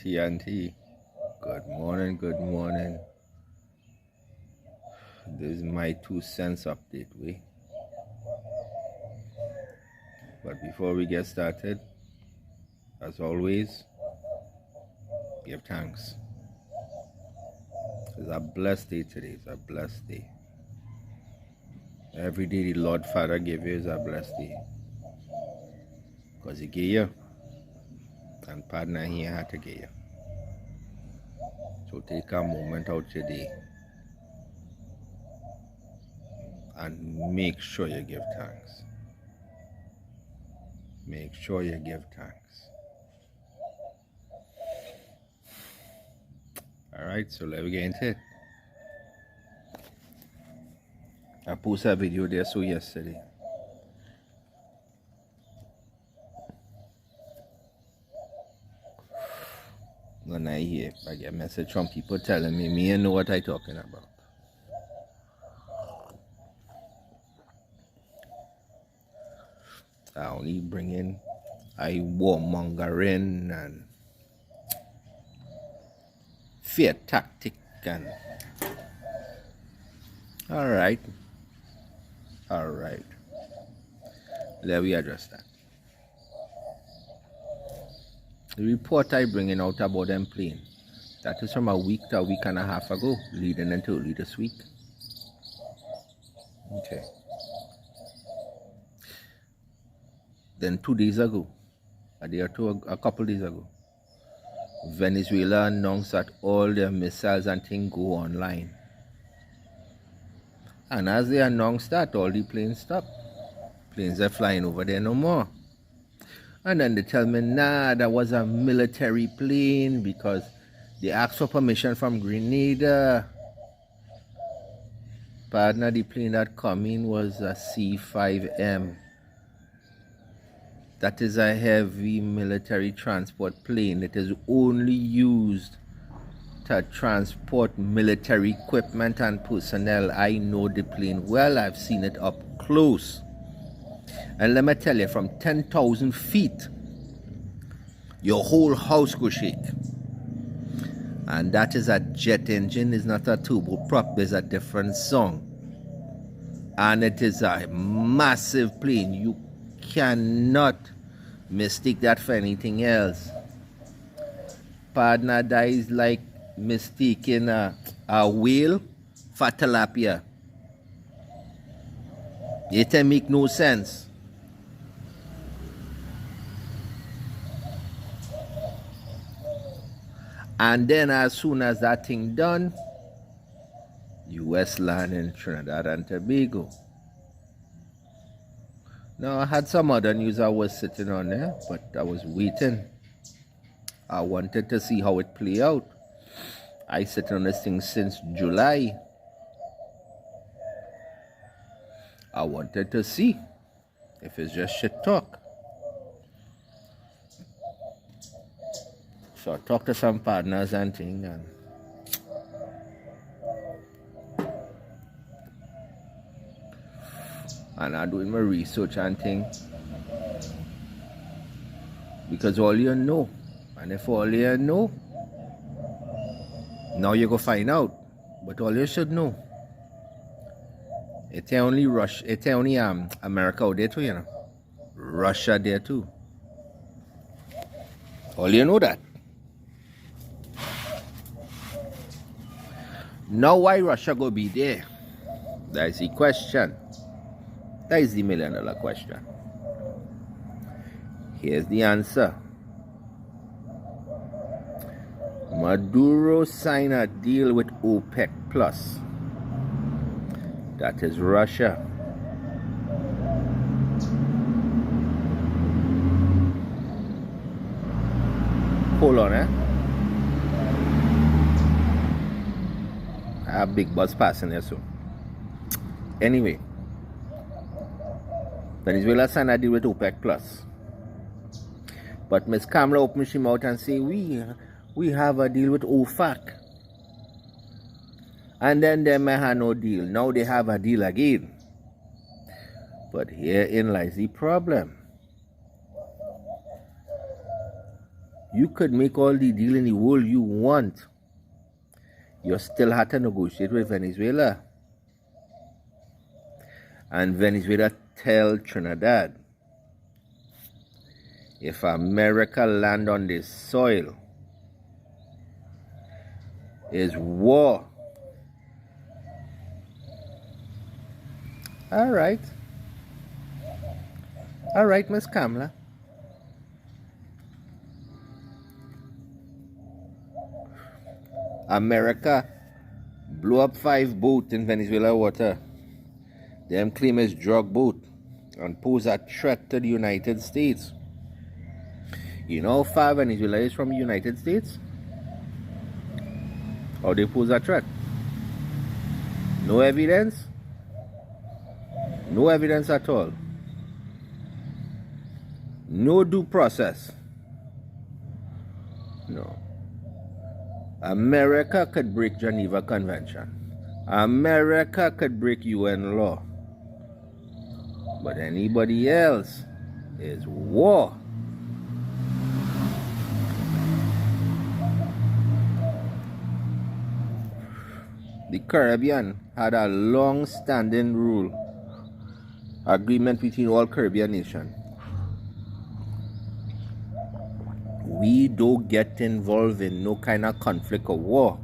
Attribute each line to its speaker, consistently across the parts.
Speaker 1: Auntie. Good morning, good morning. This is my 2 cents update, But before we get started, as always, give thanks. It's a blessed day today. It's a blessed day. Every day the Lord Father gave you is a blessed day. Because He gave you. And partner, He had to give you. So take a moment out today and make sure you give thanks. Make sure you give thanks. Alright, so let's get into it. I posted a video there yesterday. When I get a message from people telling me know what I'm talking about. I only bring in warmongering and fear tactic and alright. Let me address that. The report I bringing out about them plane, that is from a week to a week and a half ago, leading into early this week. Okay. Then 2 days ago, a couple days ago, Venezuela announced that all their missiles and things go online. And as they announced that, all the planes stopped. Planes are flying over there no more. And then they tell me, nah, that was a military plane because they asked for permission from Grenada. Partner, the plane that come in was a C-5M. That is a heavy military transport plane. It is only used to transport military equipment and personnel. I know the plane well. I've seen it up close. And let me tell you, from 10,000 feet, your whole house go shake. And that is a jet engine. It's not a turboprop. There's a different song. And it is a massive plane. You cannot mistake that for anything else. Partner, that is like mistaking a whale for tilapia. It make no sense. And then as soon as that thing done, US land in Trinidad and Tobago. Now I had some other news I was sitting on there, but I was waiting. I wanted to see how it play out. I sit on this thing since July. I wanted to see if it's just shit talk. So I talked to some partners and things, and I'm doing my research and things. Because all you know, and if all you know, now you go find out. But all you should know, it's only America out there too, you know. Russia there too. All you know that. Now why Russia go be there? That is the question. That is the $1 million question. Here's the answer. Maduro signed a deal with OPEC Plus. That is Russia. Hold on, I have big bus passing there soon. Anyway, Venezuela signed a deal with OPEC Plus. But Ms. Kamala opened her mouth and say, we have a deal with OFAC. And then they may have no deal. Now they have a deal again. But herein lies the problem. You could make all the deal in the world you want. You still have to negotiate with Venezuela. And Venezuela tell Trinidad, if America land on this soil, is war. All right, Miss Kamala. America blew up 5 boats in Venezuela water. Them claim it's drug boat and pose a threat to the United States. You know how far Venezuela is from the United States? Or they pose a threat? No evidence? No evidence at all. No due process. No. America could break Geneva Convention. America could break UN law. But anybody else is war. The Caribbean had a long-standing rule agreement between all Caribbean nations. We don't get involved in no kind of conflict or war.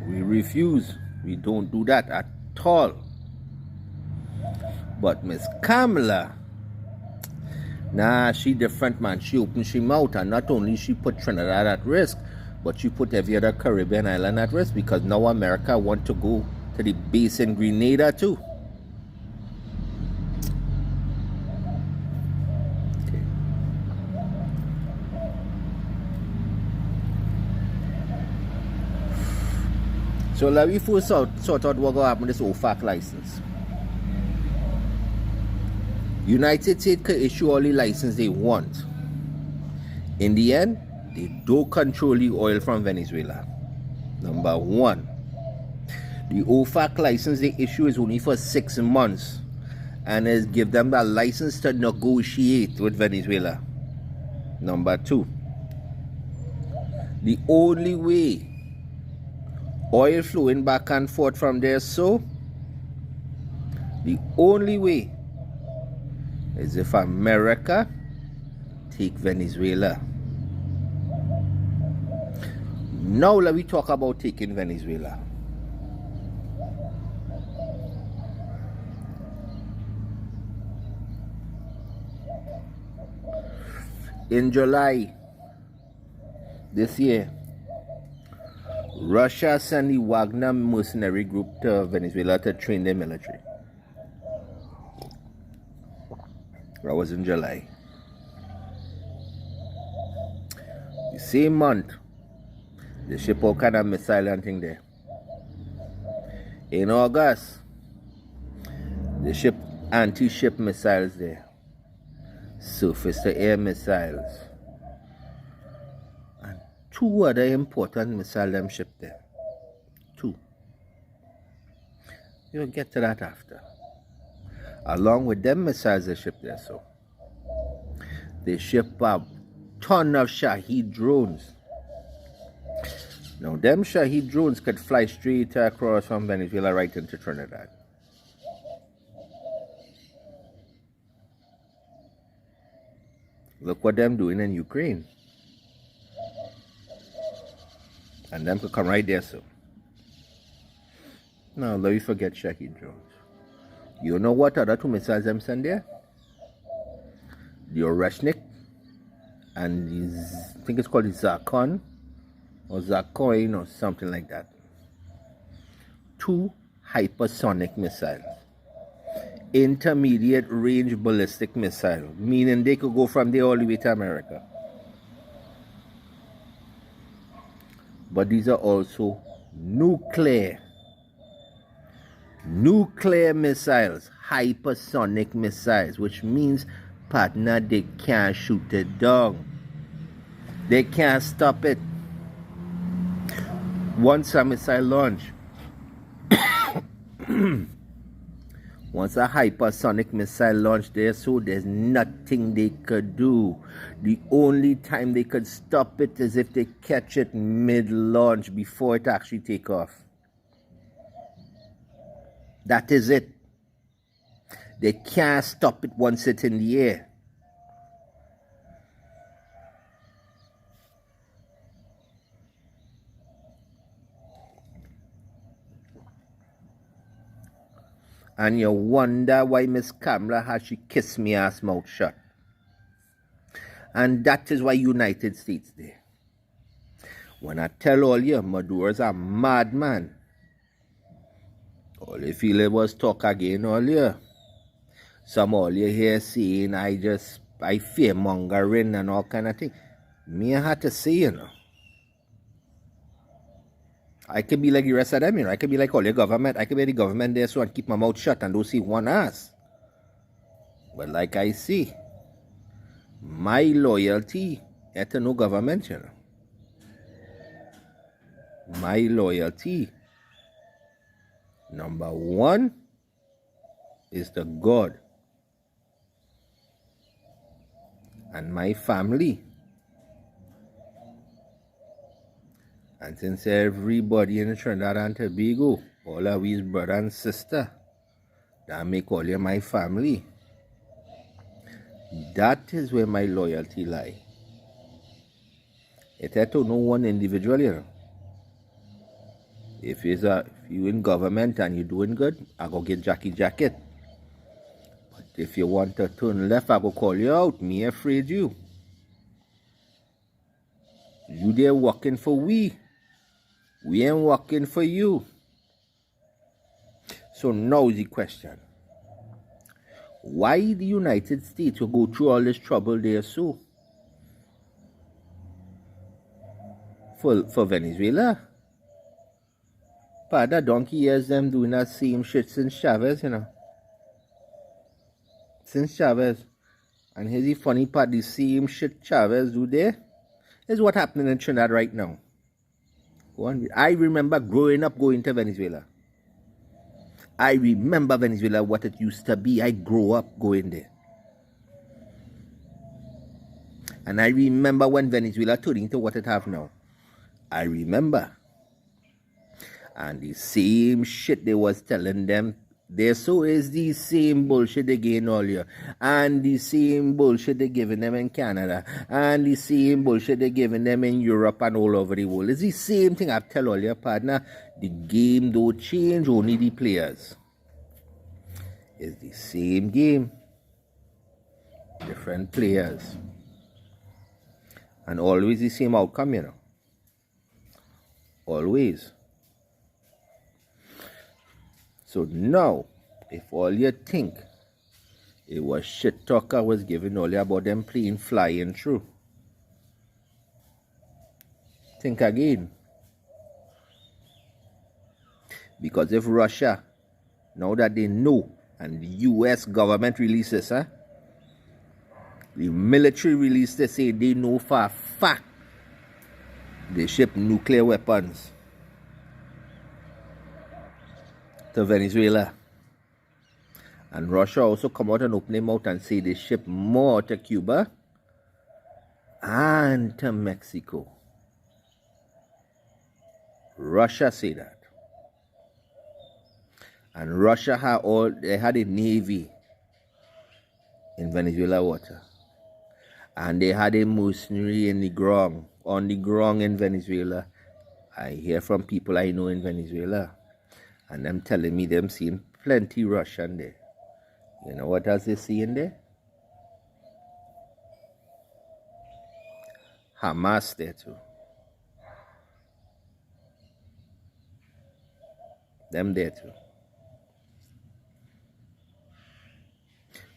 Speaker 1: We refuse. We don't do that at all. But Miss Kamala, nah, she different, man. She opened she mouth, and not only she put Trinidad at risk, but she put every other Caribbean island at risk, because now America want to go to the base in Grenada too. So let me first sort out what's going to happen with this OFAC license. United States can issue all the license they want. In the end, they don't control the oil from Venezuela. Number one. The OFAC license they issue is only for 6 months, and is give them the license to negotiate with Venezuela. Number two. The only way oil flowing back and forth from there, so the only way is if America take Venezuela. Now let me talk about taking Venezuela. In July this year, Russia sent the Wagner mercenary group to Venezuela to train their military. That was in July. The same month, they ship all kind of missile and thing there. In August, they ship anti-ship missiles there. Surface-to-air missiles. And 2 other important missiles them shipped there. 2. You'll get to that after. Along with them missiles they shipped there, so they ship a ton of Shahed drones. Now them Shahed drones could fly straight across from Venezuela right into Trinidad. Look what them doing in Ukraine. And them could come right there, so. Now let me forget Shahed drones. You know what other 2 missiles them send there? The Oreshnik and the, I think it's called the Zarkon or Zarcoin or something like that. 2 hypersonic missiles. Intermediate range ballistic missile, meaning they could go from there all the way to America. But these are also nuclear missiles, hypersonic missiles, which means, partner, they can't shoot it down. They can't stop it. Once a missile launch, Once a hypersonic missile launched there, so there's nothing they could do. The only time they could stop it is if they catch it mid-launch before it actually take off. That is it. They can't stop it once it's in the air. And you wonder why Miss Kamala has she kissed me ass mouth shut. And that is why United States there. When I tell all you, Maduro's a madman. All you feel it was talk again all you. Some all you hear saying I fear mongering and all kind of thing. Me I had to say, you know. I could be like the rest of them, you know. I could be like all your government. I could be the government there so and keep my mouth shut and don't see one ass. But like I say, my loyalty is to no government, you know. My loyalty, number one, is to God and my family. And since everybody in Trinidad and Tobago, all of we brother and sister, that make all you my family. That is where my loyalty lie. It had to no one individual, you know. If you in government and you doing good, I go get Jackie jacket. But if you want to turn left, I go call you out. Me afraid you. You there working for we. We ain't working for you. So now the question. Why the United States will go through all this trouble there so? For Venezuela? But that donkey years them doing that same shit since Chavez, you know. Since Chavez. And here's the funny part, the same shit Chavez do there is what happening in Trinidad right now. I remember growing up going to Venezuela. I remember Venezuela, what it used to be. I grew up going there. And I remember when Venezuela turned into what it have now. I remember. And the same shit they was telling them, there so is the same bullshit again all year. And the same bullshit they giving them in Canada. And the same bullshit they giving them in Europe and all over the world. It's the same thing I've tell all your partner. The game don't change, only the players. It's the same game. Different players. And always the same outcome, you know. Always. So now, if all you think it was shit talk I was giving all you about them plane flying through, think again. Because if Russia, now that they know, and the US government releases, the military release, they say they know for a fact they ship nuclear weapons to Venezuela. And Russia also come out and open their mouth and say they ship more to Cuba and to Mexico. Russia say that. And Russia had a navy in Venezuela water. And they had a mercenary on the ground in Venezuela. I hear from people I know in Venezuela. And them telling me them seeing plenty Russian there. You know what else they see in there? Hamas there too. Them there too.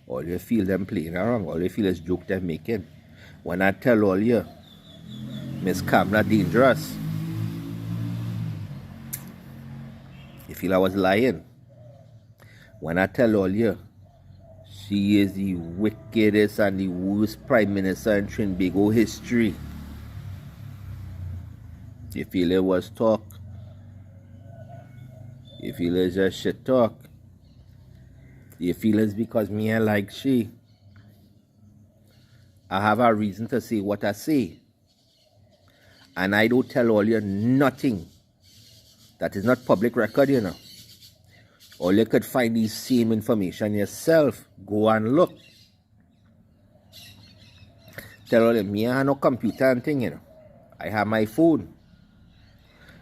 Speaker 1: All you feel them playing around. All you feel is joke them making. When I tell all you, Miss Kamala dangerous, you feel I was lying. When I tell all you, she is the wickedest and the worst prime minister in Trinidad history, you feel it was talk. You feel it's just shit talk. You feel it's because me I like she. I have a reason to say what I say. And I don't tell all you nothing that is not public record, you know. All you could find the same information yourself. Go and look. Tell all you, me I have no computer and thing, you know. I have my phone.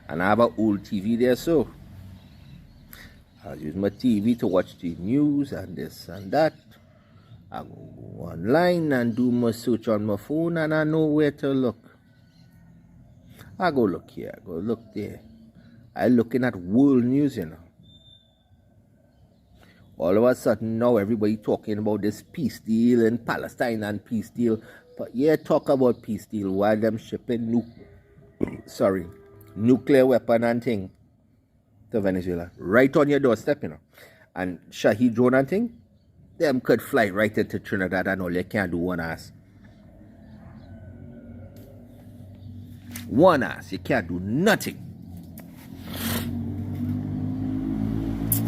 Speaker 1: And I have an old TV there, so I'll use my TV to watch the news and this and that. I go online and do my search on my phone, and I know where to look. I go look here, I go look there. I'm looking at world news, you know. All of a sudden now everybody talking about this peace deal in Palestine and peace deal. But yeah, talk about peace deal while them shipping nuclear weapon and thing to Venezuela. Right on your doorstep, you know. And Shahid drone and thing, them could fly right into Trinidad and all they can't do one ass. One ass, you can't do nothing.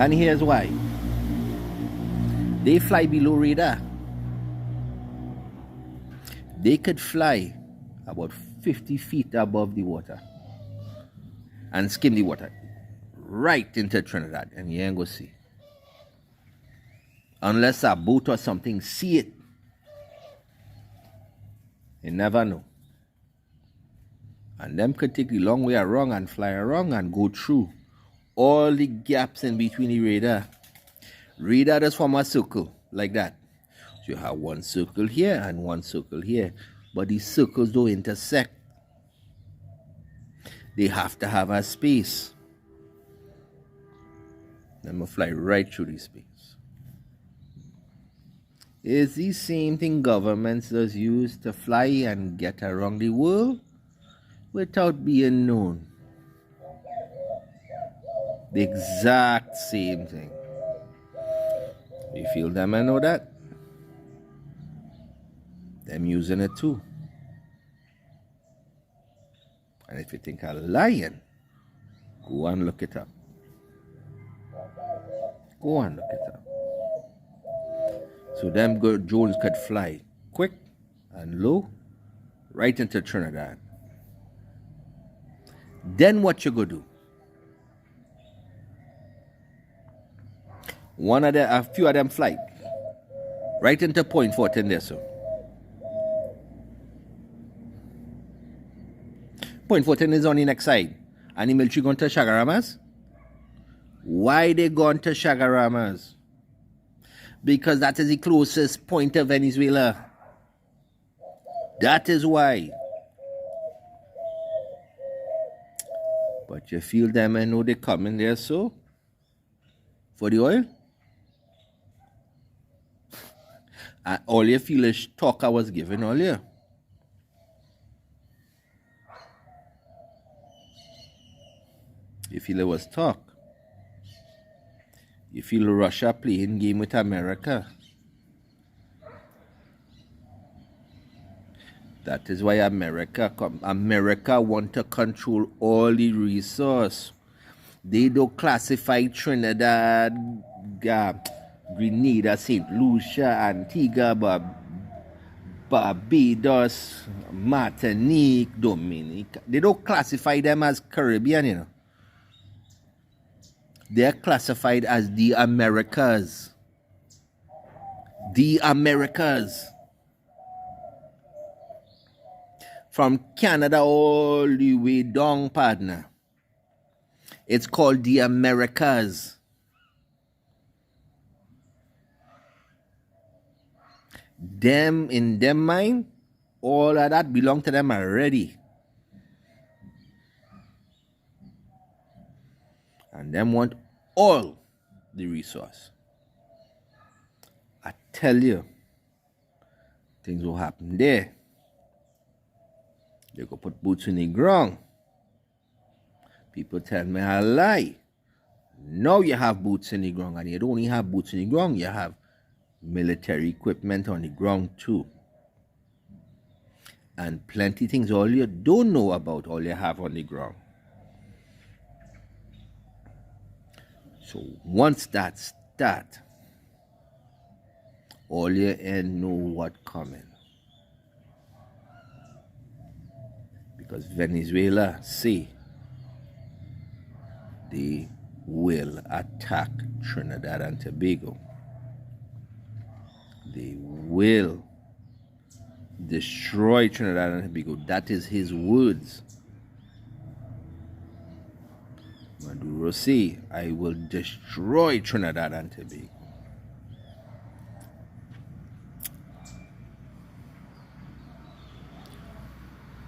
Speaker 1: And here's why. They fly below radar. They could fly about 50 feet above the water and skim the water right into Trinidad, and you ain't gonna see. Unless a boat or something see it. You never know. And them could take the long way around and fly around and go through all the gaps in between the radar. Radar just form a circle like that. So you have one circle here and one circle here. But these circles don't intersect. They have to have a space. Them will fly right through the space. It's the same thing governments does use to fly and get around the world without being known. The exact same thing. You feel them and know that? Them using it too. And if you think I'm lying, go and look it up. Go and look it up. So them drones could fly quick and low right into Trinidad. Then what you go do? A few of them fly right into Point 14 there, so. Point 14 is on the next side. And the military gone to Chagaramas? Why they gone to Chagaramas? Because that is the closest point to Venezuela. That is why. But you feel them and know they coming there, so? For the oil? And all you feel is talk I was giving earlier. You feel it was talk. You feel Russia playing game with America. That is why America want to control all the resource. They don't classify Trinidad, Grenada, St. Lucia, Antigua, Barbados, Martinique, Dominica. They don't classify them as Caribbean, you know. They're classified as the Americas. The Americas. From Canada all the way down, partner. It's called the Americas. Them, in them mind, all of that belong to them already. And them want all the resource. I tell you, things will happen there. They go put boots in the ground. People tell me I lie. Now you have boots in the ground, and you don't only have boots in the ground, you have military equipment on the ground too. And plenty things all you don't know about, all you have on the ground. So once that starts, all your end know what coming. Because Venezuela say they will attack Trinidad and Tobago. They will destroy Trinidad and Tobago. That is his words. Maduro say, I will destroy Trinidad and Tobago.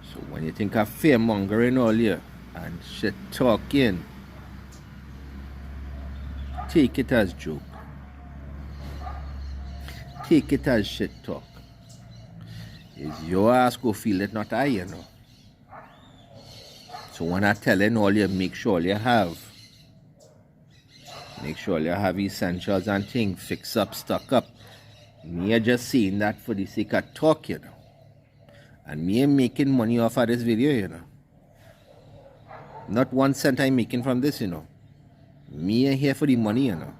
Speaker 1: So when you think of fear mongering earlier and shit talking, take it as joke. Take it as shit talk. Is your ass go feel it, not I, you know. So when I telling all you, make sure you have essentials and things, fix up, stock up. Me are just saying that for the sake of talk, you know. And me ain't making money off of this video, you know. Not 1 cent I'm making from this, you know. Me ain't here for the money, you know.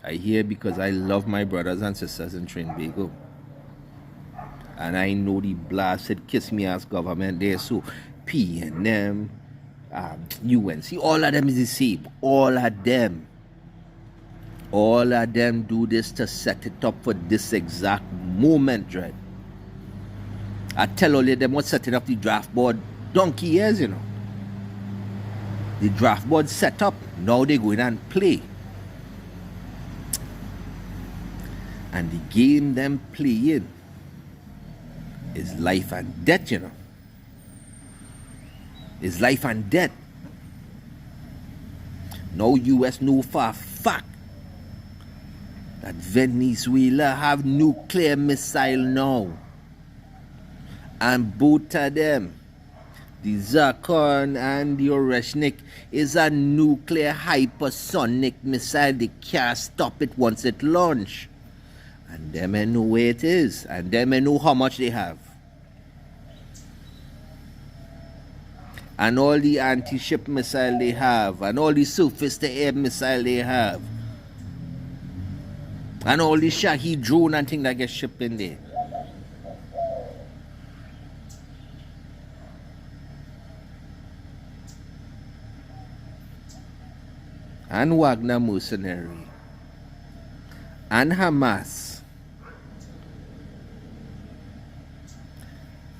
Speaker 1: I here because I love my brothers and sisters in Trinidad. And I know the blasted kiss me ass government there. So PNM, UNC, all of them is the same. All of them do this to set it up for this exact moment, right? I tell all of them what's setting up the draft board donkey years, you know. The draft board set up, now they go in and play. And the game them playing is life and death, you know. It's life and death. Now US know for a fact that Venezuela have nuclear missile now. And both of them, the Zircon and the Oreshnik, is a nuclear hypersonic missile. They can't stop it once it launch. And them ain't know where it is. And them ain't know how much they have. And all the anti-ship missile they have. And all the surface-to-air missile they have. And all the Shahed drone and things that get shipped in there. And Wagner mercenary. And Hamas.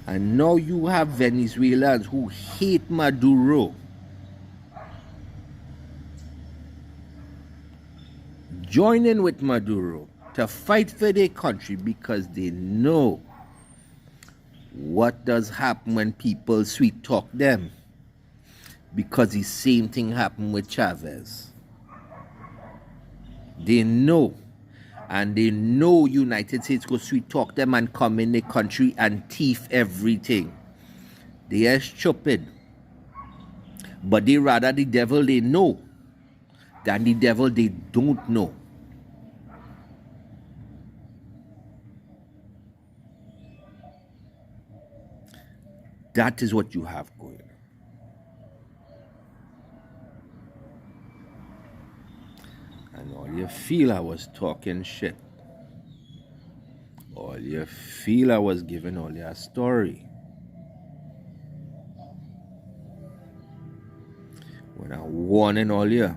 Speaker 1: And now you have Venezuelans who hate Maduro joining with Maduro to fight for their country because they know what does happen when people sweet talk them. Because the same thing happened with Chavez. They know. And they know United States go sweet talk them and come in the country and thief everything. They are stupid. But they rather the devil they know than the devil they don't know. That is what you have going on. And all you feel I was talking shit. All you feel I was giving all your story. When I warning all you,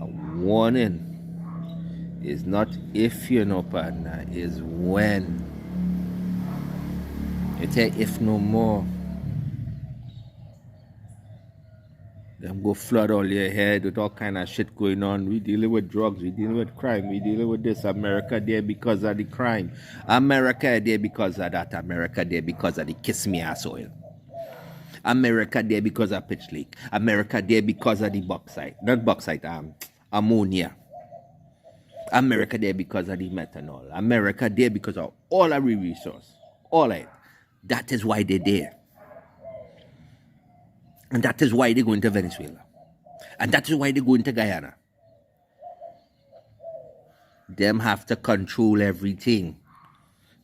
Speaker 1: a warning is not if you know, partner, is when. It's a if no more. Them go flood all your head with all kind of shit going on. We dealing with drugs, we dealing with crime, we dealing with this. America there because of the crime. America there because of that. America there because of the kiss me ass oil. America there because of pitch lake. America there because of the bauxite. Not bauxite, ammonia. America there because of the methanol. America there because of all our resources. All of it. That is why they're there. And that is why they go into Venezuela. And that is why they go into Guyana. Them have to control everything.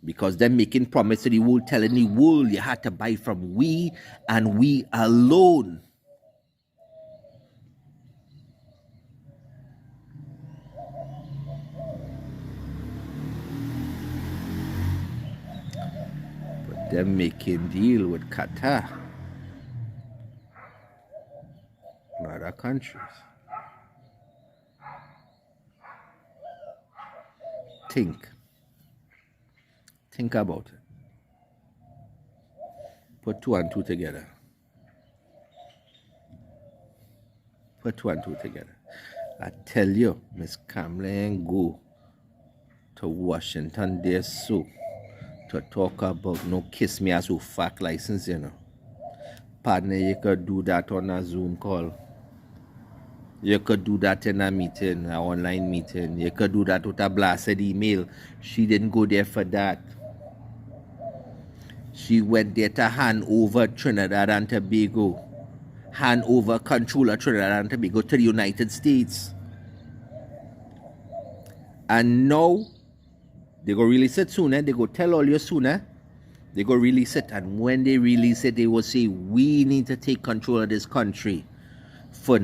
Speaker 1: Because they're making promise to the world, telling the world you had to buy from we and we alone. them making deal with Qatar and other countries. Think about it. Put two and two together. Put two and two together. I tell you, Miss Kamala ain't go to Washington D.C. to talk about no kiss me as a fact license, you know. Partner, you could do that on a Zoom call. You could do that in a meeting, an online meeting. You could do that with a blasted email. She didn't go there for that. She went there to hand over Trinidad and Tobago. Hand over control of Trinidad and Tobago to the United States. And now, they go release it soon, eh? They go tell all you soon, eh? They go release it. And when they release it, they will say, we need to take control of this country for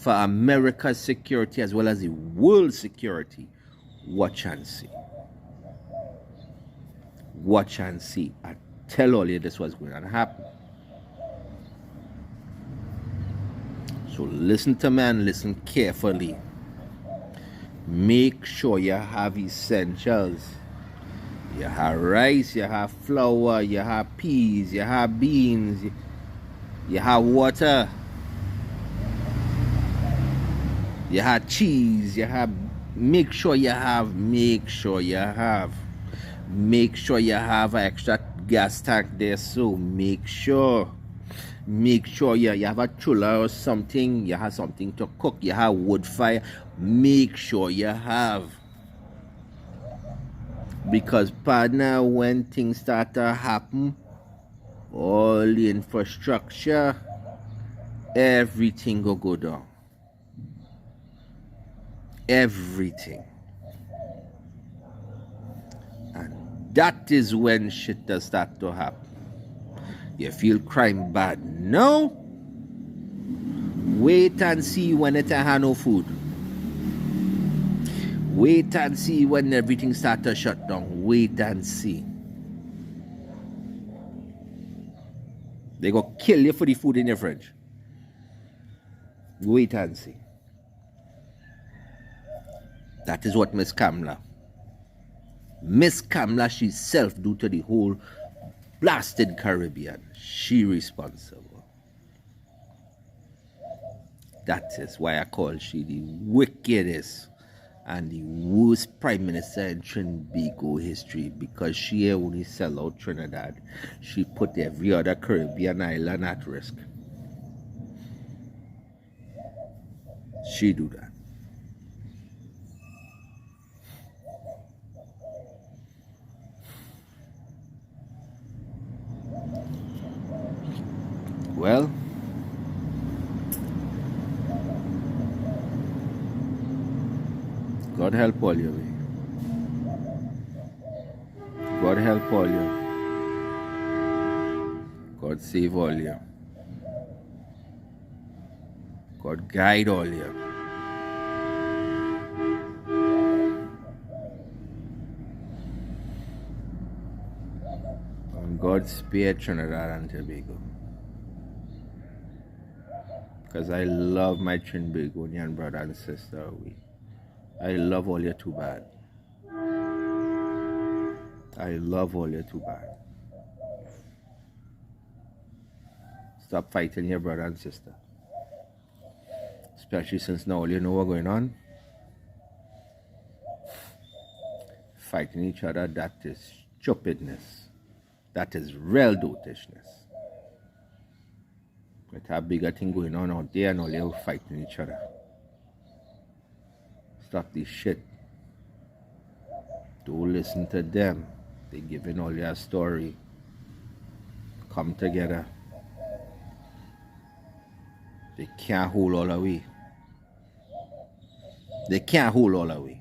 Speaker 1: America's security as well as the world's security. Watch and see. Watch and see. I tell all you this was going to happen. So listen to me and listen carefully. Make sure you have essentials. You have rice, you have flour, you have peas, you have beans, you have water, you have cheese, you have, make sure you have an extra gas tank there, so make sure you have a chula or something, you have something to cook, you have wood fire, make sure you have. Because partner, when things start to happen, all the infrastructure, everything will go down. Everything. And that is when shit does start to happen. You feel crime bad now? Wait and see when it have no food. Wait and see when everything starts to shut down. Wait and see. They go kill you for the food in your fridge. Wait and see. That is what Miss Kamala herself do to the whole blasted Caribbean. She responsible. That is why I call she the wickedest and the worst prime minister in Trinidad history, because she only sell out Trinidad. She put every other Caribbean island at risk. She do that. Well, God help all you. God help all you. God save all you. God guide all you. And God spare Trinidad and Tobago. Because I love my Trinbagonian brother and sister. I love all you too bad. I love all you too bad. Stop fighting your brother and sister. Especially since now all you know what's going on. Fighting each other, that is stupidness. That is real dotishness. With a bigger thing going on out there and all you fighting each other. Stop this shit. Don't listen to them. They giving all your story. Come together. They can't hold all away. They can't hold all away.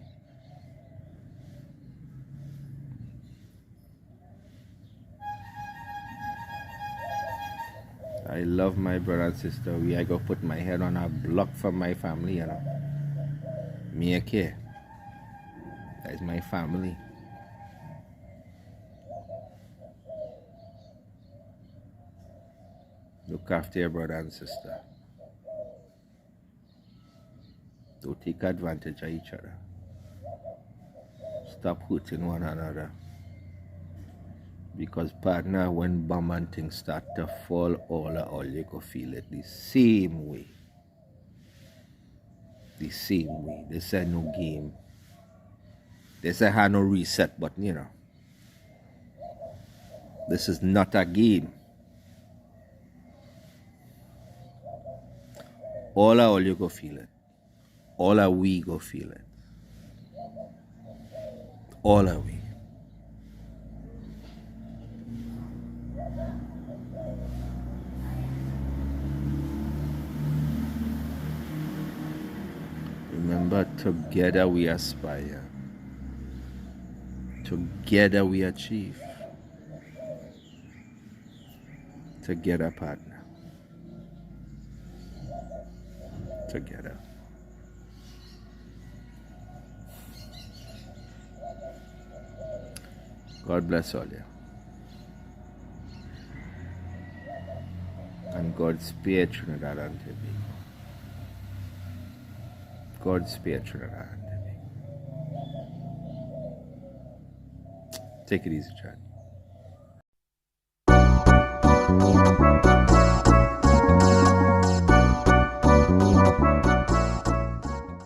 Speaker 1: I love my brother and sister. I go put my head on a block from my family, you know. Me I care. That is my family. Look after your brother and sister. Don't take advantage of each other. Stop hurting one another. Because partner, when bomb and things start to fall, all you go feel it the same way. The same way. This ain't no game. This ain't no reset button, you know. This is not a game. All you go feel it. All we go feel it. All we. Remember, together we aspire. Together we achieve. Together, partner. Together. God bless all you. And God spare Trinidad and Tobago. God spare Trinidad and Tobago. Take it easy, Chad.